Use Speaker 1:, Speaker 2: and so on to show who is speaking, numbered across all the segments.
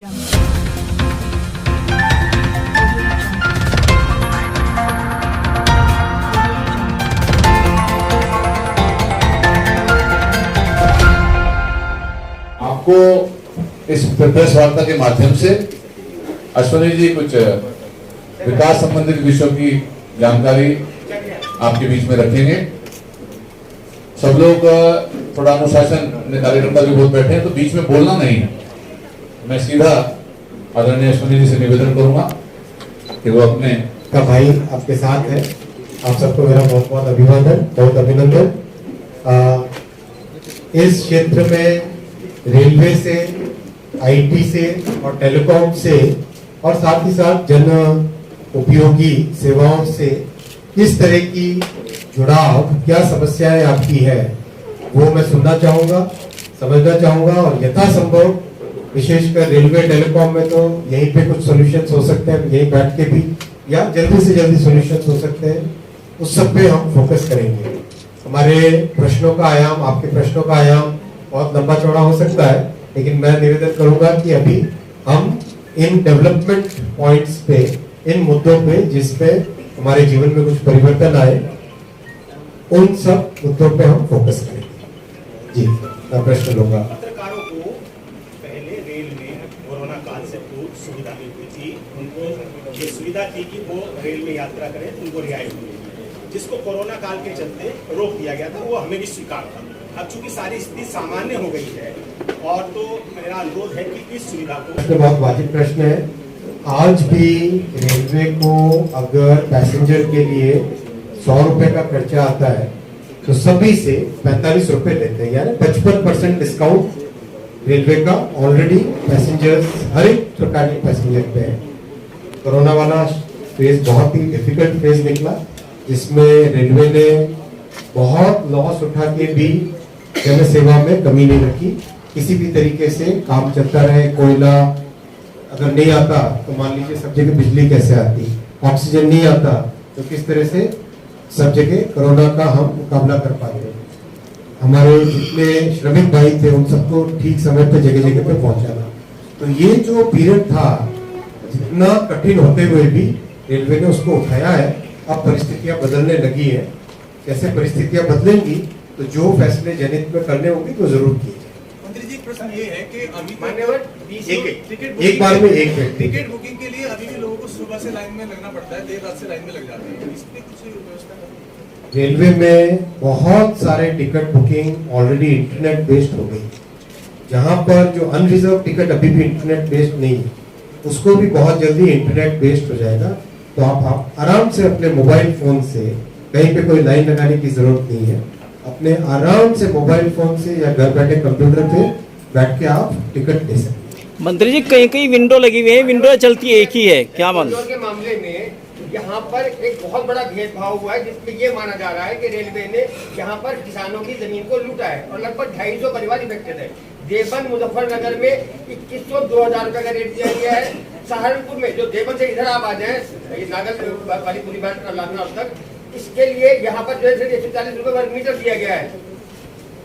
Speaker 1: आपको इस प्रेस वार्ता के माध्यम से अश्विनी जी कुछ विकास संबंधित विषयों की जानकारी आपके बीच में रखेंगे। सब लोग थोड़ा अनुशासन, कार्यकर्ता भी बहुत बैठे हैं तो बीच में बोलना नहीं है। मैं सीधा आदरणीय अश्विनी जी से निवेदन करूंगा कि वो अपने
Speaker 2: का भाई आपके साथ है। आप सबको मेरा बहुत बहुत अभिवादन, बहुत अभिनंदन। इस क्षेत्र में रेलवे से, आईटी से और टेलीकॉम से और साथ ही साथ जन उपयोगी सेवाओं से किस तरह की जुड़ाव, क्या समस्याएं आपकी है, वो मैं सुनना चाहूंगा, समझना चाहूंगा और यथासंभव विशेषकर रेलवे टेलीकॉम में तो यहीं पे कुछ सॉल्यूशंस हो सकते हैं, यहीं बैठ के भी, या जल्दी से जल्दी सॉल्यूशंस हो सकते हैं, उस सब पे हम फोकस करेंगे। हमारे प्रश्नों का आयाम, आपके प्रश्नों का आयाम बहुत लंबा चौड़ा हो सकता है, लेकिन मैं निवेदन करूंगा कि अभी हम इन डेवलपमेंट पॉइंट्स पे, इन मुद्दों पे जिस पे हमारे जीवन में कुछ परिवर्तन आए, उन सब मुद्दों पे हम फोकस करेंगे। जी, मैं प्रश्न लूंगा।
Speaker 3: पत्रकारों को पहले रेल में कोरोना काल से पूर्व सुविधा मिलती थी, उनको ये सुविधा थी कि वो रेल में यात्रा करें तो उनको रियायत मिलेगी, जिसको कोरोना काल के चलते रोक दिया गया था, वो हमें भी स्वीकार था। अब चूंकि सारी स्थिति सामान्य हो गई है और तो मेरा अनुरोध है कि इस सुविधा को,
Speaker 2: बहुत वाजिब प्रश्न है। आज भी रेलवे को अगर पैसेंजर के लिए 100 रुपए का खर्चा आता है तो सभी से 45 रुपए लेते हैं, यानी 55% डिस्काउंट रेलवे का ऑलरेडी पैसेंजर्स, हर एक प्रकार के पैसेंजर पे है। कोरोना वाला फेज बहुत ही डिफिकल्ट फेज निकला, जिसमें रेलवे ने बहुत लॉस उठा के भी जन सेवा में कमी नहीं रखी। किसी भी तरीके से काम चलता रहे। कोयला अगर नहीं आता तो मान लीजिए सब जगह बिजली कैसे आती, ऑक्सीजन नहीं आता तो किस तरह से सब जगह कोरोना का हम मुकाबला कर पाते। हमारे जितने श्रमिक भाई थे उन सबको ठीक समय पे जगह जगह पे पहुंचाना। तो ये जो पीरियड था, जितना कठिन होते हुए भी रेलवे ने उसको उठाया है। अब परिस्थितियां बदलने लगी है। कैसे परिस्थितियां बदलेंगी तो जो फैसले जनहित में करने होंगे तो जरूर किए जाए।
Speaker 4: मंत्री जी, प्रश्न ये है कि अभी
Speaker 2: एक बार में एक व्यक्ति
Speaker 4: टिकट बुकिंग के लिए अभी भी लोगों को सुबह से लाइन में लगना पड़ता है, देर रात से लाइन में लग जाते हैं, इसमें कुछ व्यवस्था है?
Speaker 2: रेलवे में बहुत सारे ticket booking already internet based हो गई। जहां पर जो अनरिजर्व टिकट अभी भी इंटरनेट बेस्ड नहीं है, उसको भी बहुत जल्दी इंटरनेट बेस्ड हो जाएगा। तो आप आराम से अपने मोबाइल फोन से, कहीं पे कोई लाइन लगाने की जरूरत नहीं है, अपने आराम से मोबाइल फोन से या घर बैठे कंप्यूटर पे बैठ के आप टिकट ले सकते हैं।
Speaker 5: मंत्री जी, कहीं कहीं विंडो लगी हुई है, विंडो चलती एक ही है, क्या मानो?
Speaker 6: के मामले में यहाँ पर एक बहुत बड़ा भेदभाव हुआ है, जिसमें ये माना जा रहा है कि रेलवे ने यहाँ पर किसानों की जमीन को लूटा है और लगभग 250 परिवार इफेक्टेड है। देवबंद मुजफ्फरनगर में 2100 2000 रुपए का रेट दिया गया है। सहारनपुर में जो देवबंद से इधर आप आ जाए नागल वाली पूरी बात तक, इसके लिए यहाँ पर जो है 140 रुपए वर्ग मीटर दिया गया है।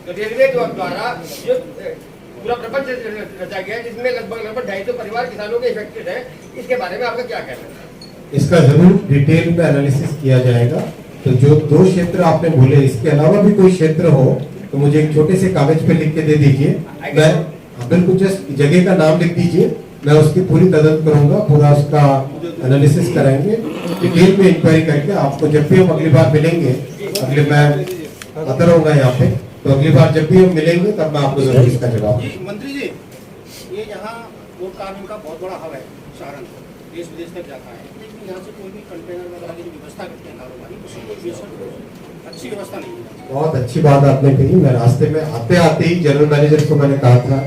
Speaker 6: तो रेलवे द्वारा जो पूरा प्रपंच रचा गया है, जिसमें लगभग 250 परिवार किसानों के इफेक्टेड है। इसके बारे में आपका क्या कहना है?
Speaker 2: इसका जरूर डिटेल में एनालिसिस किया जाएगा। तो जो 2 क्षेत्र आपने बोले, इसके अलावा भी कोई क्षेत्र हो तो मुझे एक छोटे से कागज पे लिख के दे दीजिए। मैं बिल्कुल जस्ट जगह का नाम लिख दीजिए, मैं उसकी पूरी तदंत करूंगा, पूरा उसका एनालिसिस कराएंगे, डिटेल में इंक्वायरी करके आपको जब भी हम अगली बार मिलेंगे, अगले मैं आता रहूंगा यहाँ पे, तो अगली बार जब भी हम मिलेंगे तब मैं आपको जरूर इसका जवाब।
Speaker 3: मंत्री जी, ये यहाँ वोट कानून का बहुत बड़ा हब है, सहारनपुर देश विदेश तक जाता है, लेकिन यहाँ से कोई भी कंटेनर वगैरह की जो व्यवस्था करते हैं कारोबारी, उसकी कोई अच्छी व्यवस्था नहीं है।
Speaker 2: बहुत अच्छी बात आपने कही। मैं रास्ते में आते आते ही जनरल मैनेजर को मैंने कहा था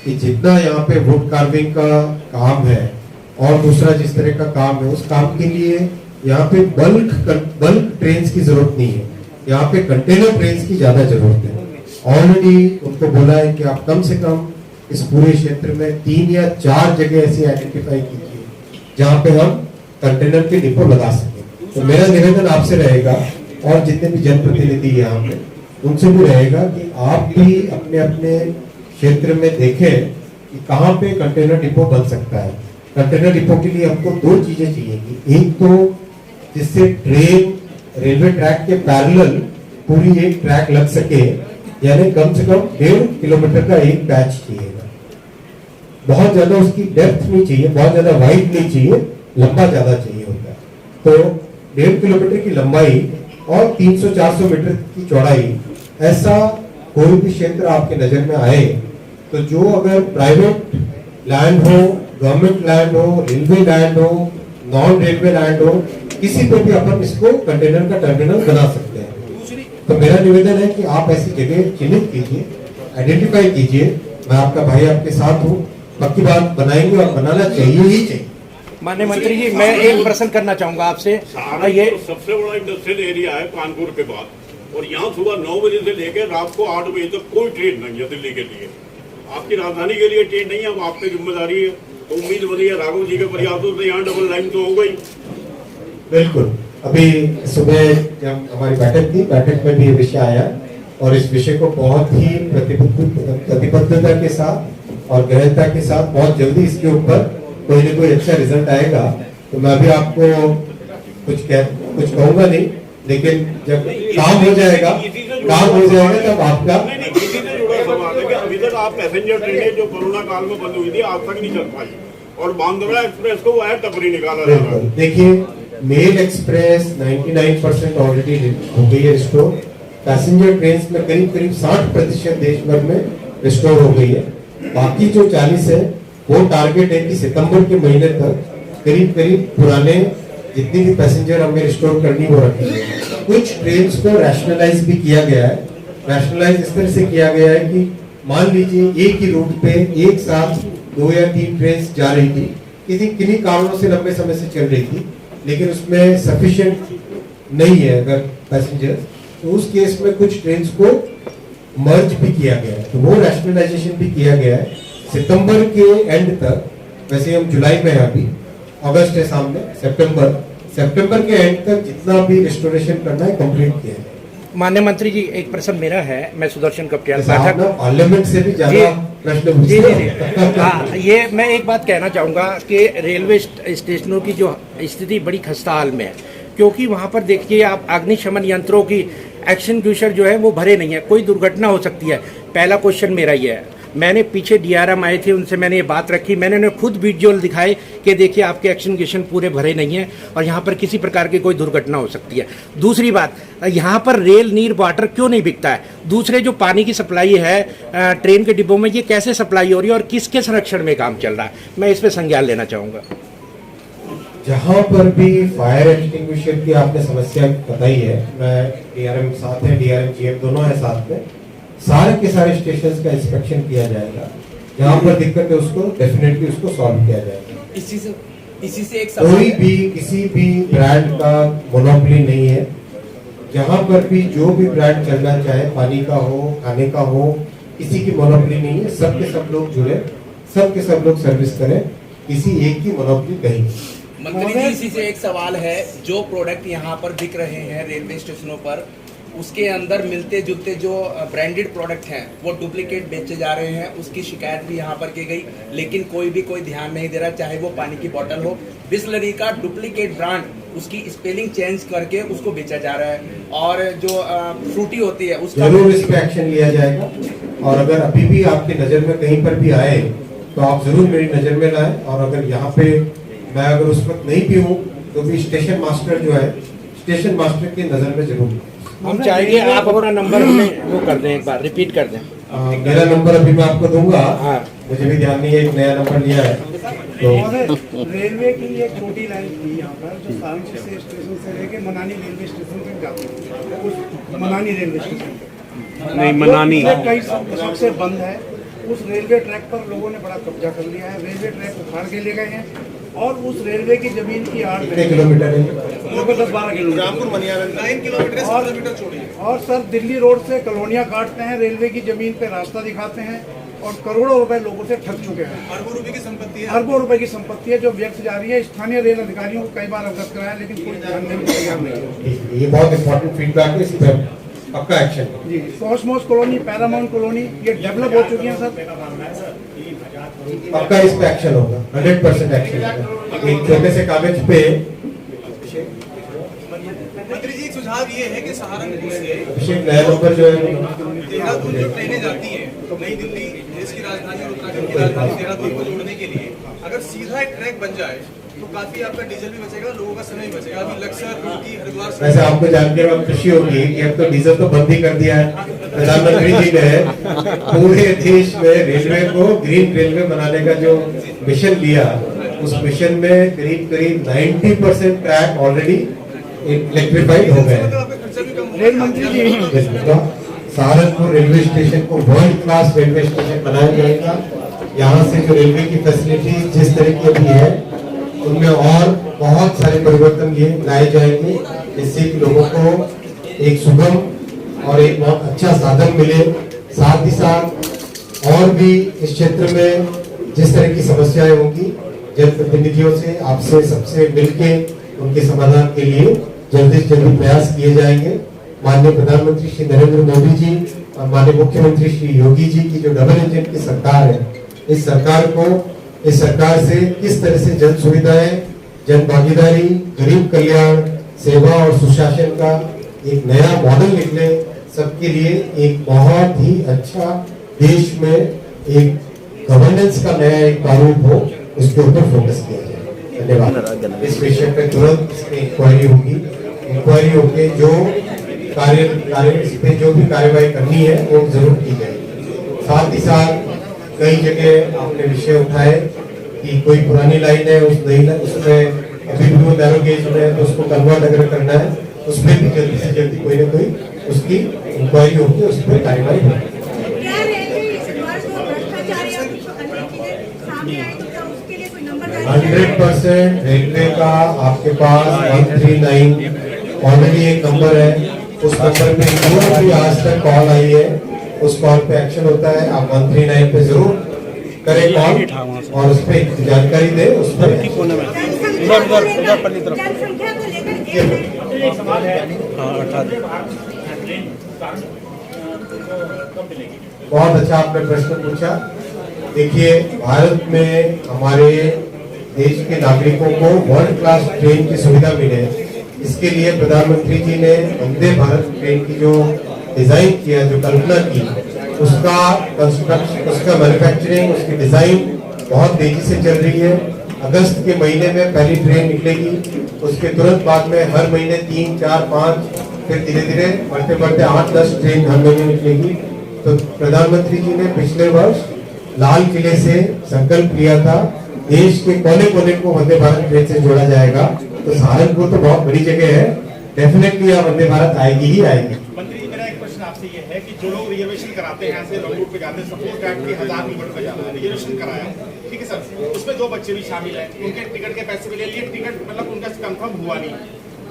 Speaker 2: कि जितना यहाँ पे वुड कार्विंग का काम है और दूसरा जिस तरह का काम है, उस काम के लिए यहाँ पे बल्क ट्रेन की जरूरत नहीं है, यहाँ पे कंटेनर ट्रेन की ज्यादा जरूरत है। ऑलरेडी उनको बोला है कि आप कम से कम इस पूरे क्षेत्र में 3 या 4 जगह ऐसी आइडेंटिफाई कीजिए जहाँ पे हम कंटेनर के डिपो लगा सके। तो मेरा निवेदन आपसे रहेगा और जितने भी जनप्रतिनिधि यहाँ पे उनसे भी रहेगा कि आप भी अपने अपने क्षेत्र में देखें कि कहाँ पे कंटेनर डिपो बन सकता है। कंटेनर डिपो के लिए हमको दो चीजें चाहिए। एक तो जिससे ट्रेन रेलवे ट्रैक के पैरेलल पूरी एक ट्रैक लग सके, यानी कम से कम 1.5 किलोमीटर का एक पैच चाहिएगा। बहुत ज्यादा उसकी डेप्थ नहीं चाहिए, बहुत ज्यादा वाइड नहीं चाहिए, लंबा ज्यादा चाहिए होता है। तो 1.5 किलोमीटर की लंबाई और 300-400 मीटर की चौड़ाई, ऐसा कोई भी क्षेत्र आपके नजर में आए तो जो अगर प्राइवेट लैंड हो, गवर्नमेंट लैंड हो, रेलवे लैंड हो, नॉन रेलवे लैंड हो, किसी पे भी अपन इसको कंटेनर का टर्मिनल बना सकते हैं। तो मेरा निवेदन है कि आप ऐसी जगह चिन्हित कीजिए, आइडेंटिफाई कीजिए। मैं आपका भाई आपके साथ हूँ, पक्की बात बनाएंगे और बनाना चाहिए ही चाहिए।
Speaker 7: माननीय मंत्री जी, मैं एक प्रश्न करना चाहूंगा आपसे। ये
Speaker 8: सबसे बड़ा इंडस्ट्रियल एरिया है कानपुर के बाद, और यहाँ सुबह 9 बजे से लेकर रात को 8 बजे तक कोई ट्रेन नहीं है दिल्ली के लिए। आपकी राजधानी के लिए ट्रेन नहीं है, अब आप पे जिम्मेदारी है। तो उम्मीद बनी है राघव जी के प्रयासों से यहाँ डबल लाइन तो हो गई।
Speaker 2: बिल्कुल, अभी सुबह जब हमारी बैठक थी, बैठक में भी ये विषय आया और इस विषय को बहुत ही प्रतिबद्धता के साथ और गहनता के साथ बहुत जल्दी इसके ऊपर कोई ना कोई अच्छा रिजल्ट आएगा। तो मैं भी आपको कुछ कहूंगा नहीं, लेकिन जब काम हो जाएगा तब आपका
Speaker 8: इसी से जुड़ा सवाल है कि अभी तक आप पैसेंजर ट्रेनें जो कोरोना काल में बंद हुई थी आज तक नहीं चल पाई, और बांद्रा एक्सप्रेस को वह टपरी निकाला जा रहा है।
Speaker 2: देखिए, मेल एक्सप्रेस 99% ऑलरेडी हो गई है रिस्टोर। पैसेंजर ट्रेन में करीब 60% देश भर में रिस्टोर हो गई है। बाकी जो 40 है वो टारगेट है कि सितंबर के महीने तक करीब पुराने जितनी भी पैसेंजर हमें रिस्टोर करनी वो रखी है। कुछ ट्रेन को रैशनलाइज भी किया गया है। रैशनलाइज इस तरह से किया गया है कि मान लीजिए एक ही रूट पे एक साथ 2 या 3 ट्रेन जा रही थी, किन्हीं कारणों से लंबे समय से चल रही थी, लेकिन उसमें सफिशिएंट नहीं है अगर पैसेंजर, तो उस केस में कुछ ट्रेन को मर्ज भी किया गया है। तो वो रैशनलाइजेशन भी किया गया है सितंबर के एंड तक। वैसे हम जुलाई में हैं, अभी अगस्त है सामने, सितंबर के एंड तक जितना भी रिस्टोरेशन करना है कंप्लीट किया है।
Speaker 7: माननीय मंत्री जी, एक प्रश्न मेरा है, मैं सुदर्शन कपटियाल
Speaker 2: पार्लियामेंट से भी ज्यादा प्रश्न
Speaker 7: जी। हाँ, ये मैं एक बात कहना चाहूँगा कि रेलवे स्टेशनों की जो स्थिति बड़ी खस्ता हाल में है, क्योंकि वहाँ पर देखिए आप अग्निशमन यंत्रों की एक्सटिंग्विशर जो है वो भरे नहीं है, कोई दुर्घटना हो सकती है। पहला क्वेश्चन मेरा ये है। मैंने पीछे डीआरएम आए थे, उनसे मैंने ये बात रखी, मैंने उन्हें खुद विजुअल दिखाए कि देखिए आपके एक्सटिंग्विशर पूरे भरे नहीं हैं और यहाँ पर किसी प्रकार की कोई दुर्घटना हो सकती है। दूसरी बात, यहाँ पर रेल नीर वाटर क्यों नहीं बिकता है? दूसरे जो पानी की सप्लाई है ट्रेन के डिब्बों में, ये कैसे सप्लाई हो रही है और किसके संरक्षण में काम चल रहा है? मैं इस पर संज्ञान लेना चाहूँगा।
Speaker 2: जहाँ पर भी फायर एक्सटिंग्विशर की आपने समस्या बताई है, मैं डीआरएम साथ है, डीआरएम जीएम दोनों है साथ में, सारे के सारे स्टेशंस का इंस्पेक्शन किया जाएगा। जहाँ पर दिक्कत है उसको डेफिनेटली उसको सॉल्व किया जाएगा।
Speaker 9: इसी से एक
Speaker 2: कोई भी किसी भी ब्रांड का मोनोपोली नहीं है। जहाँ पर भी जो भी ब्रांड चलना चाहे, पानी का हो, खाने का हो, किसी की मोनोपोली नहीं है। सब के सब लोग जुड़े, सब के सब लोग सर्विस करें, किसी एक की मोनोपोली नहीं।
Speaker 9: मंत्री जी, इसी से एक सवाल है, जो प्रोडक्ट यहाँ पर बिक रहे हैं रेलवे स्टेशनों पर, उसके अंदर मिलते जुलते जो ब्रांडेड प्रोडक्ट हैं वो डुप्लीकेट बेचे जा रहे हैं। उसकी शिकायत भी यहाँ पर की गई, लेकिन कोई ध्यान नहीं दे रहा। चाहे वो पानी की बोतल हो, बिस्लरी का डुप्लीकेट ब्रांड, उसकी स्पेलिंग चेंज करके उसको बेचा जा रहा है। और जो फ्रूटी होती है उसका
Speaker 2: जरूर इस पे एक्शन लिया जाएगा। और अगर अभी भी आपकी नजर में कहीं पर भी आए तो आप जरूर मेरी नजर में लाएं। और अगर यहाँ पे मैं अगर उस वक्त नहीं भी हूँ तो भी स्टेशन मास्टर जो है, स्टेशन मास्टर की नजर में जरूर।
Speaker 7: हम चाहेंगे आप अपना नंबर हमें वो कर दें, एक बार रिपीट कर दें।
Speaker 2: मेरा नंबर अभी मैं आपको दूंगा। हाँ, मुझे भी ध्यान नहीं है, एक नया नंबर लिया है।
Speaker 10: तो रेलवे की एक छोटी लाइन थी यहाँ पर जो सांची से स्टेशन से लेके मनानी रेलवे स्टेशन तक जाती है, उस मनानी रेलवे स्टेशन नहीं, मनानी कई दशक से बंद है। उस रेलवे ट्रैक पर लोगों ने बड़ा कब्जा कर लिया है। रेलवे ट्रैक उखाड़ के ले गए हैं और उस रेलवे की जमीन की आड़ में
Speaker 2: किलोमीटर है,
Speaker 10: 10-12 किलोमीटर 9 किलोमीटर और सर दिल्ली रोड से कॉलोनियां काटते हैं, रेलवे की जमीन पे रास्ता दिखाते हैं और करोड़ों रुपए लोगों से ठग चुके हैं।
Speaker 4: अरबों रुपए की संपत्ति है,
Speaker 10: अरबों रुपए की संपत्ति है जो व्यक्त जा रही है। स्थानीय रेल अधिकारियों को कई बार अवगत कराया, लेकिन कोई ध्यान देने को तैयार नहीं है।
Speaker 2: ये बहुत इंपॉर्टेंट फीडबैक है, इस पर पक्का एक्शन
Speaker 10: जी। कॉस्मोस कॉलोनी, पैरामाउंट कॉलोनी ये डेवलप हो चुकी है सर।
Speaker 2: पक्का इस पे एक्शन होगा, 100% एक्शन होगा। एक छोटे से कागज पे
Speaker 4: मंत्री जी एक सुझाव ये है कि सहारनपुर से
Speaker 2: अभिषेक नहरों पर जो है
Speaker 4: देहरादून जो ट्रेनें जाती हैं नई दिल्ली देश की राजधानी और उत्तराखंड की राजधानी देहरादून को जोड़ने के लिए अगर सीधा एक ट्रैक बन जाए तो काफी आपका डीजल भी बचेगा, लोगों का समय भी बचेगा। अभी लक्सर, रुड़की, हरिद्वार से
Speaker 2: वैसे आपको जानकर अब खुशी होगी कि अब तो डीजल तो बंद ही कर दिया है। प्रधानमंत्री जी ने पूरे देश में रेलवे को ग्रीन रेलवे बनाने का जो मिशन लिया, उस मिशन में करीब करीब 90% ट्रैक ऑलरेडी इलेक्ट्रिफाइड हो गए हैं।
Speaker 10: रेल मंत्री जी
Speaker 2: सहारनपुर रेलवे स्टेशन को वर्ल्ड क्लास रेलवे स्टेशन बनाया जाएगा। यहाँ से जो रेलवे की फैसिलिटी जिस तरीके की है उनमें और बहुत सारे परिवर्तन ये लाए जाएंगे, जिससे कि लोगों को एक सुगम और एक बहुत अच्छा साधन मिले। साथ ही साथ और भी इस क्षेत्र में जिस तरह की समस्याएं होंगी, जनप्रतिनिधियों से आपसे सबसे मिलके उनके समाधान के लिए जल्दी से जल्दी प्रयास किए जाएंगे। माननीय प्रधानमंत्री श्री नरेंद्र मोदी जी और माननीय मुख्यमंत्री श्री योगी जी की जो डबल इंजन की सरकार है, इस सरकार से किस तरह से जन सुविधाएं, जन भागीदारी, गरीब कल्याण, सेवा और सुशासन का एक नया मॉडल निकले, सबके लिए एक बहुत ही अच्छा देश में एक गवर्नेंस का नया एक प्रारूप हो, उसके ऊपर फोकस किया जाए। धन्यवाद। इस विषय पर तुरंत इंक्वायरी होगी, इंक्वायरी होके जो कार्य इस पे जो भी कार्यवाही करनी है वो जरूर की जाएगी। साथ ही साथ कई जगह आपने विषय उठाए कि कोई पुरानी लाइन है, उसमें अभी भी वो नैरो गेज में है तो उसको कन्वर्ट अगर करना है, उसमें भी जल्दी से जल्दी कोई ना कोई उसकी इंक्वायरी होगी, उस पर कार्यवाही होगी। 100% रेलवे का आपके पास 139 ऑलरेडी एक नंबर है, उस नंबर पे जो भी आज तक कॉल आई है उस कॉल पे एक्शन होता है। आप 139 पे जरूर करें कॉल और उस पर जानकारी दे। उस पर बहुत अच्छा आपने प्रश्न पूछा। देखिए, भारत में हमारे देश के नागरिकों को वर्ल्ड क्लास ट्रेन की सुविधा मिले, इसके लिए प्रधानमंत्री जी ने वंदे भारत ट्रेन की जो डिजाइन किया, जो कल्पना की, उसका कंस्ट्रक्शन, उसका मैन्युफैक्चरिंग, उसकी डिजाइन बहुत तेजी से चल रही है। अगस्त के महीने में पहली ट्रेन निकलेगी, उसके तुरंत बाद में हर महीने 3, 4, 5, फिर धीरे धीरे बढ़ते बढ़ते 8-10 ट्रेन हर महीने निकलेगी। तो प्रधानमंत्री जी ने पिछले वर्ष लाल किले से संकल्प लिया था, देश के कोने कोने को वंदे भारत ट्रेन से जोड़ा जाएगा। तो सहारनपुर तो बहुत बड़ी जगह है, डेफिनेटली यहाँ वंदे भारत आएगी ही आएगी।
Speaker 3: मंत्री जी, मेरा एक प्रश्न आपसे ये है कि जो लोग रिजर्वेशन कराते हैं, यहाँ से लॉन्ग रूट पे जाते हैं, सपोज दैट कि 1000 किलोमीटर पे जाना है, रिजर्वेशन कराया, ठीक है सर, उसमें 2 बच्चे भी शामिल हैं, उनके टिकट के पैसे भी ले लिए, टिकट मतलब उनका कंफर्म हुआ नहीं,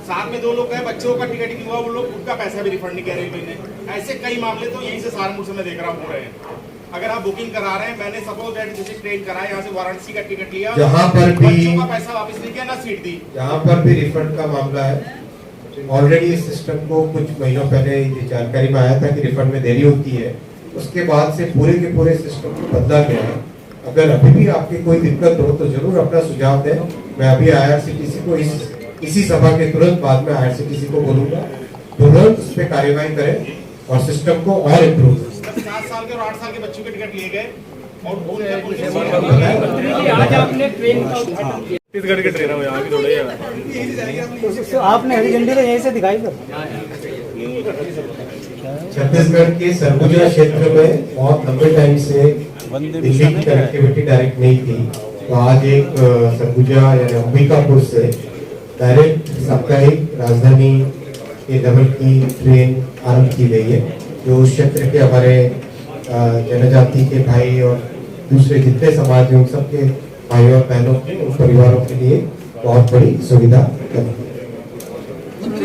Speaker 3: साथ में 2 लोग हैं, बच्चों का टिकट नहीं हुआ, वो लोग उनका पैसा भी रिफंड नहीं किया रेलवे ने। ऐसे कई मामले तो यहीं से सहारनपुर से मैं देख रहा हूँ हो रहे हैं। अगर आप बुकिंग करा रहे हैं, मैंने सपोज दैट जैसे ट्रेन कराया, यहाँ से वाराणसी का टिकट लिया,
Speaker 2: जहाँ पर भी
Speaker 3: बच्चों का पैसा वापस नहीं किया, ना सीट दी,
Speaker 2: जहाँ पर भी रिफंड का मामला है, ऑलरेडी इस सिस्टम को कुछ महीनों पहले ये जानकारी में आया था कि रिफंड में देरी होती है। उसके बाद से पूरे के पूरे सिस्टम को बदला गया है। अगर अभी भी आपकी कोई दिक्कत हो तो जरूर अपना सुझाव दें। मैं अभी IRCTC को इसी सभा के तुरंत बाद में IRCTC को बोलूंगा, तुरंत उस पर कार्यवाही करें और सिस्टम को और इम्प्रूव करें।
Speaker 3: 7 साल के और 8 साल के बच्चों के टिकट लिए गए और
Speaker 10: आज आपने ट्रेन का
Speaker 4: छत्तीसगढ़ के ट्रेन है यहाँ की थोड़ी
Speaker 10: तो आपने हरी झंडी तो यहीं से दिखाई सर।
Speaker 2: छत्तीसगढ़ के सरगुजा क्षेत्र में बहुत लंबे टाइम से दिल्ली की कनेक्टिविटी डायरेक्ट नहीं थी, तो आज एक सरगुजा यानी अंबिकापुर से डायरेक्ट साप्ताहिक राजधानी के लेवल की ट्रेन आरंभ की गई है, जो उस क्षेत्र के हमारे जनजाति के भाई और दूसरे जितने समाज हैं उन सबके भाइयों और बहनों के, उन परिवारों के लिए बहुत बड़ी सुविधा है।